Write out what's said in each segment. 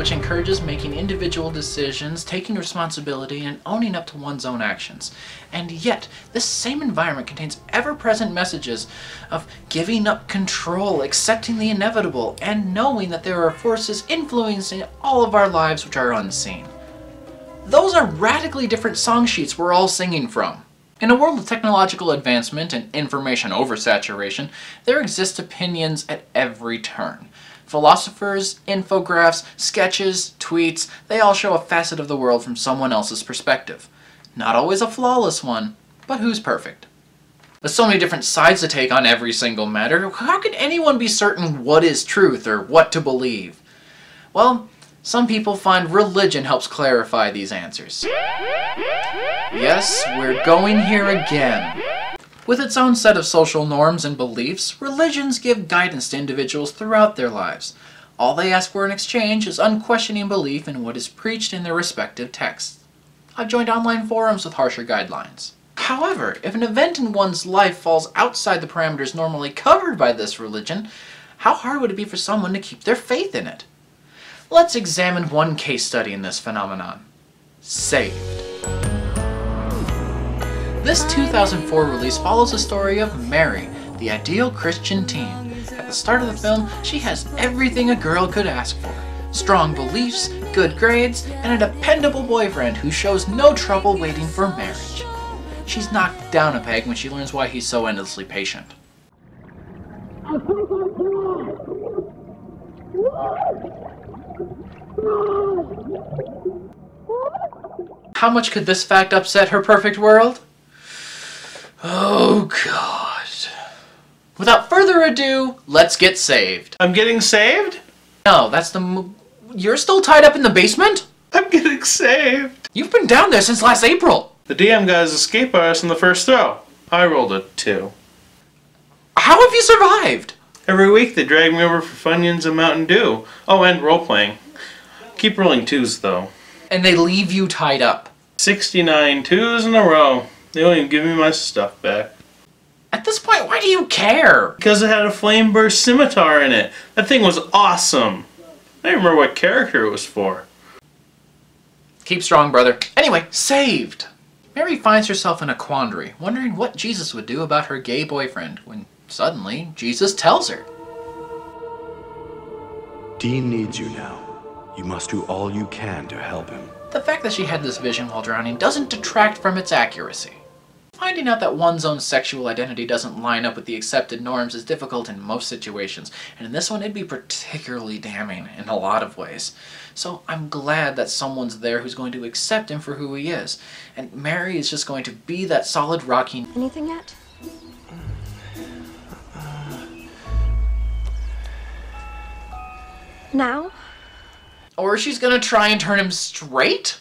which encourages making individual decisions, taking responsibility, and owning up to one's own actions. And yet, this same environment contains ever-present messages of giving up control, accepting the inevitable, and knowing that there are forces influencing all of our lives which are unseen. Those are radically different song sheets we're all singing from. In a world of technological advancement and information oversaturation, there exist opinions at every turn. Philosophers, infographics, sketches, tweets, they all show a facet of the world from someone else's perspective. Not always a flawless one, but who's perfect? With so many different sides to take on every single matter, how can anyone be certain what is truth or what to believe? Well, some people find religion helps clarify these answers. Yes, we're going here again. With its own set of social norms and beliefs, religions give guidance to individuals throughout their lives. All they ask for in exchange is unquestioning belief in what is preached in their respective texts. I've joined online forums with harsher guidelines. However, if an event in one's life falls outside the parameters normally covered by this religion, how hard would it be for someone to keep their faith in it? Let's examine one case study in this phenomenon. Saved. This 2004 release follows the story of Mary, the ideal Christian teen. At the start of the film, she has everything a girl could ask for. Strong beliefs, good grades, and a dependable boyfriend who shows no trouble waiting for marriage. She's knocked down a peg when she learns why he's so endlessly patient. How much could this fact upset her perfect world? Oh God. Without further ado, let's get saved. I'm getting saved? No, that's you're still tied up in the basement? I'm getting saved. You've been down there since last April. The DM got his escape artist in the first throw. I rolled a 2. How have you survived? Every week they drag me over for Funyuns and Mountain Dew. Oh, and role-playing. Keep rolling 2s, though. And they leave you tied up. 69 2s in a row. They won't even give me my stuff back. At this point, why do you care? Because it had a flame burst scimitar in it. That thing was awesome. I don't remember what character it was for. Keep strong, brother. Anyway, saved. Mary finds herself in a quandary, wondering what Jesus would do about her gay boyfriend, when suddenly Jesus tells her. Dean needs you now. You must do all you can to help him. The fact that she had this vision while drowning doesn't detract from its accuracy. Finding out that one's own sexual identity doesn't line up with the accepted norms is difficult in most situations, and in this one it'd be particularly damning in a lot of ways. So I'm glad that someone's there who's going to accept him for who he is, and Mary is just going to be that solid rocky... Anything yet? Now? Or she's gonna try and turn him straight?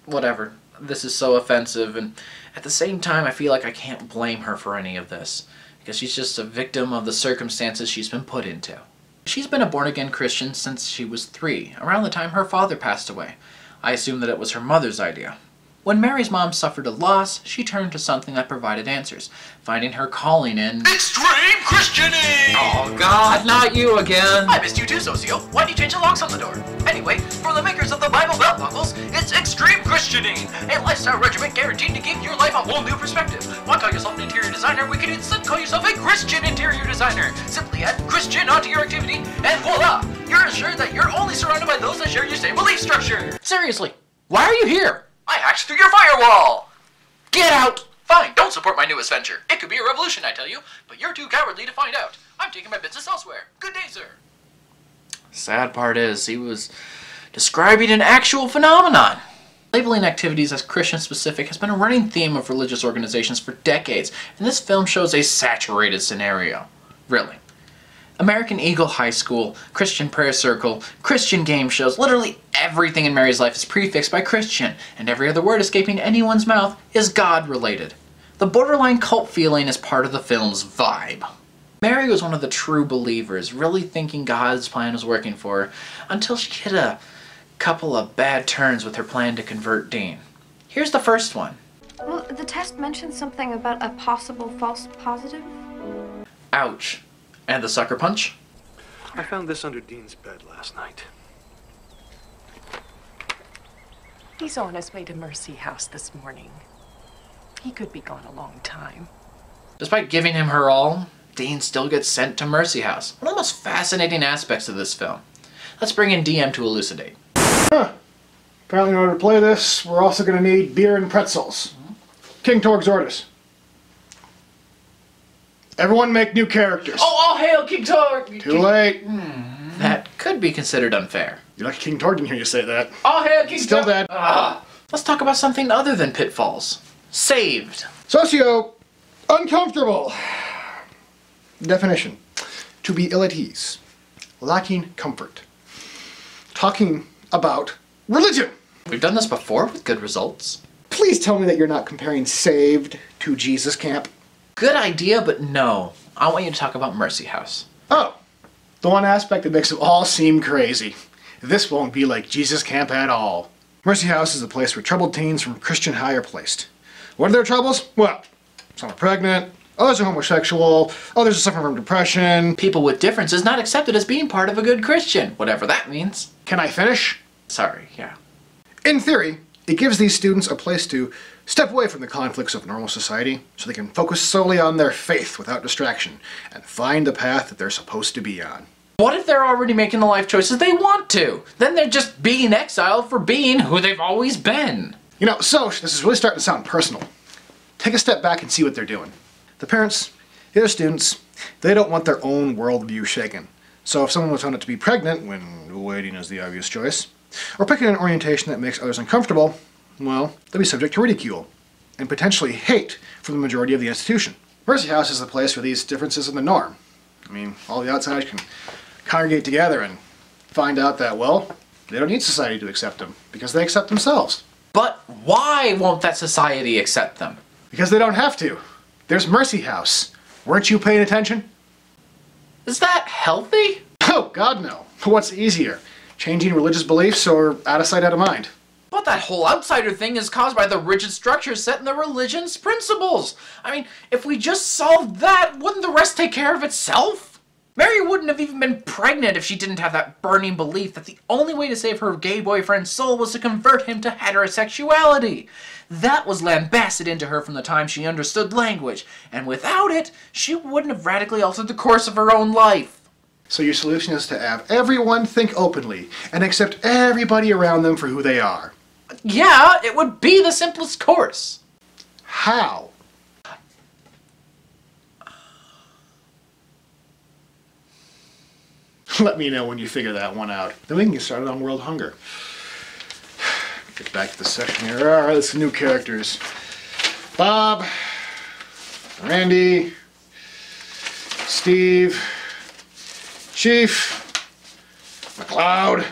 Whatever. This is so offensive, and at the same time I feel like I can't blame her for any of this, because she's just a victim of the circumstances she's been put into. She's been a born-again Christian since she was 3, around the time her father passed away. I assume that it was her mother's idea. When Mary's mom suffered a loss, she turned to something that provided answers, finding her calling in extreme Christianing! Oh God, not you again! I missed you too, Socio. Why'd you change the locks on the door? Anyway, for the makers of the Bible belt buckles, it's extreme Christianing! A lifestyle regimen guaranteed to give your life a whole new perspective. Want to call yourself an interior designer? We can instead call yourself a Christian interior designer. Simply add Christian onto your activity, and voila! You're assured that you're only surrounded by those that share your same belief structure. Seriously, why are you here? I hacked through your firewall! Get out! Fine, don't support my newest venture. It could be a revolution, I tell you, but you're too cowardly to find out. I'm taking my business elsewhere. Good day, sir. Sad part is, he was describing an actual phenomenon. Labeling activities as Christian-specific has been a running theme of religious organizations for decades, and this film shows a saturated scenario. Really. American Eagle High School, Christian Prayer Circle, Christian game shows, literally everything in Mary's life is prefixed by Christian, and every other word escaping anyone's mouth is God-related. The borderline cult feeling is part of the film's vibe. Mary was one of the true believers, really thinking God's plan was working for her, until she hit a couple of bad turns with her plan to convert Dean. Here's the first one. Well, the test mentioned something about a possible false positive. Ouch. And the sucker punch? I found this under Dean's bed last night. He's on his way to Mercy House this morning. He could be gone a long time. Despite giving him her all, Dean still gets sent to Mercy House. One of the most fascinating aspects of this film. Let's bring in DM to elucidate. Apparently in order to play this, we're also going to need beer and pretzels. King Torg's orders. Everyone make new characters. Oh, all hail King Torg! Too late. That could be considered unfair. You're lucky King Torg didn't hear you say that. All hail King Still Torg! dead. Let's talk about something other than pitfalls. Saved. Socio, uncomfortable. Definition. To be ill at ease. Lacking comfort. Talking about religion. We've done this before with good results. Please tell me that you're not comparing saved to Jesus Camp. Good idea, but no. I want you to talk about Mercy House. Oh, the one aspect that makes them all seem crazy. This won't be like Jesus Camp at all. Mercy House is a place where troubled teens from Christian High are placed. What are their troubles? Well, some are pregnant, others are homosexual, others are suffering from depression. People with differences not accepted as being part of a good Christian, whatever that means. Can I finish? Sorry, yeah. In theory, it gives these students a place to step away from the conflicts of normal society so they can focus solely on their faith without distraction and find the path that they're supposed to be on. What if they're already making the life choices they want to? Then they're just being exiled for being who they've always been. You know, so this is really starting to sound personal. Take a step back and see what they're doing. The parents, the other students, they don't want their own worldview shaken. So if someone was found out to be pregnant, when waiting is the obvious choice, or picking an orientation that makes others uncomfortable, well, they'll be subject to ridicule, and potentially hate from the majority of the institution. Mercy House is the place where these differences are the norm. I mean, all the outsiders can congregate together and find out that, well, they don't need society to accept them, because they accept themselves. But why won't that society accept them? Because they don't have to. There's Mercy House. Weren't you paying attention? Is that healthy? Oh, God, no. What's easier? Changing religious beliefs or out of sight, out of mind? But that whole outsider thing is caused by the rigid structures set in the religion's principles. I mean, if we just solved that, wouldn't the rest take care of itself? Mary wouldn't have even been pregnant if she didn't have that burning belief that the only way to save her gay boyfriend's soul was to convert him to heterosexuality. That was lambasted into her from the time she understood language, and without it, she wouldn't have radically altered the course of her own life. So your solution is to have everyone think openly and accept everybody around them for who they are. Yeah, it would be the simplest course. How? Let me know when you figure that one out. Then we can get started on world hunger. Get back to the session here. Alright, let's new characters. Bob, Randy, Steve, Chief, McLeod,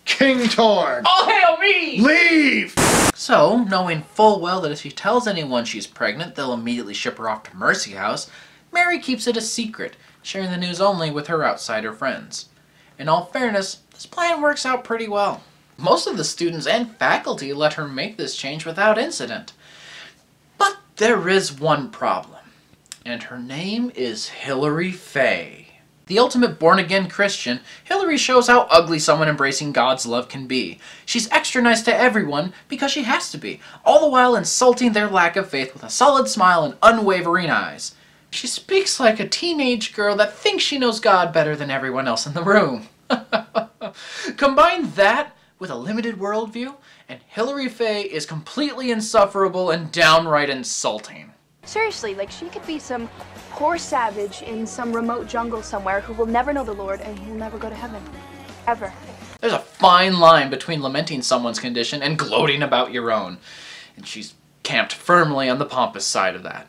King Torg. All hail me! Leave! So, knowing full well that if she tells anyone she's pregnant, they'll immediately ship her off to Mercy House, Mary keeps it a secret, sharing the news only with her outsider friends. In all fairness, this plan works out pretty well. Most of the students and faculty let her make this change without incident. But there is one problem, and her name is Hilary Faye. The ultimate born-again Christian, Hilary shows how ugly someone embracing God's love can be. She's extra nice to everyone because she has to be, all the while insulting their lack of faith with a solid smile and unwavering eyes. She speaks like a teenage girl that thinks she knows God better than everyone else in the room. Combine that with a limited worldview, and Hilary Faye is completely insufferable and downright insulting. Seriously, like she could be some poor savage in some remote jungle somewhere who will never know the Lord and who will never go to heaven. Ever. There's a fine line between lamenting someone's condition and gloating about your own, and she's camped firmly on the pompous side of that.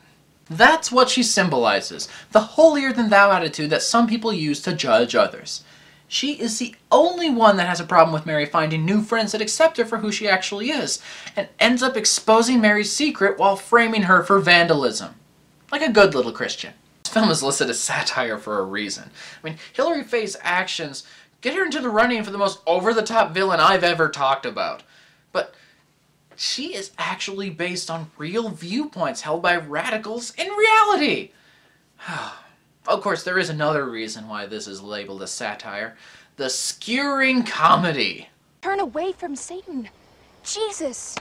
That's what she symbolizes, the holier-than-thou attitude that some people use to judge others. She is the only one that has a problem with Mary finding new friends that accept her for who she actually is, and ends up exposing Mary's secret while framing her for vandalism. Like a good little Christian. This film is listed as satire for a reason. I mean, Hilary Faye's actions get her into the running for the most over-the-top villain I've ever talked about. But she is actually based on real viewpoints held by radicals in reality. Of course, there is another reason why this is labeled a satire. The skewering comedy. Turn away from Satan. Jesus,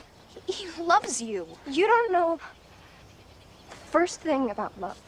he loves you. You don't know the first thing about love.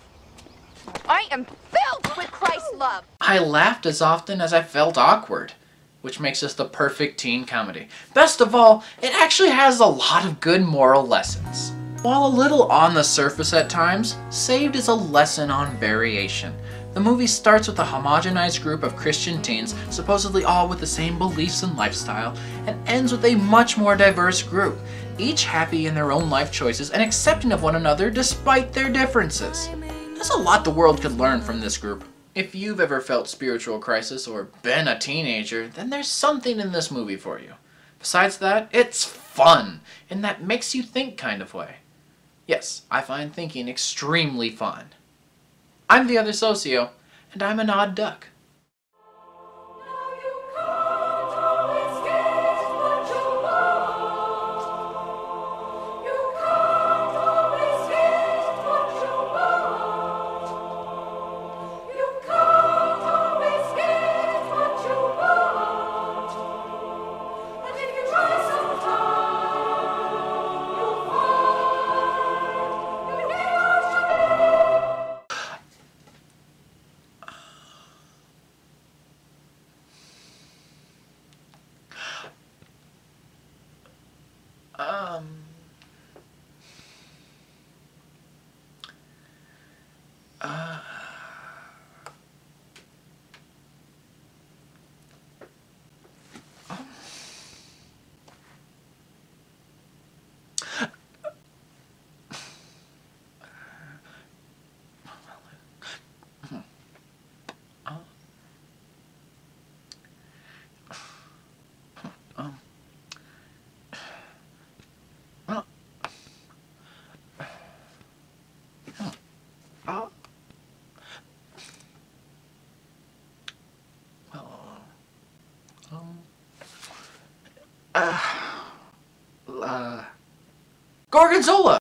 I am filled with Christ's love. I laughed as often as I felt awkward, which makes this the perfect teen comedy. Best of all, it actually has a lot of good moral lessons. While a little on the surface at times, Saved is a lesson on variation. The movie starts with a homogenized group of Christian teens, supposedly all with the same beliefs and lifestyle, and ends with a much more diverse group, each happy in their own life choices and accepting of one another despite their differences. There's a lot the world could learn from this group. If you've ever felt spiritual crisis or been a teenager, then there's something in this movie for you. Besides that, it's fun, in that makes you think kind of way. Yes, I find thinking extremely fun. I'm the other Socio, and I'm an odd duck. Gorgonzola!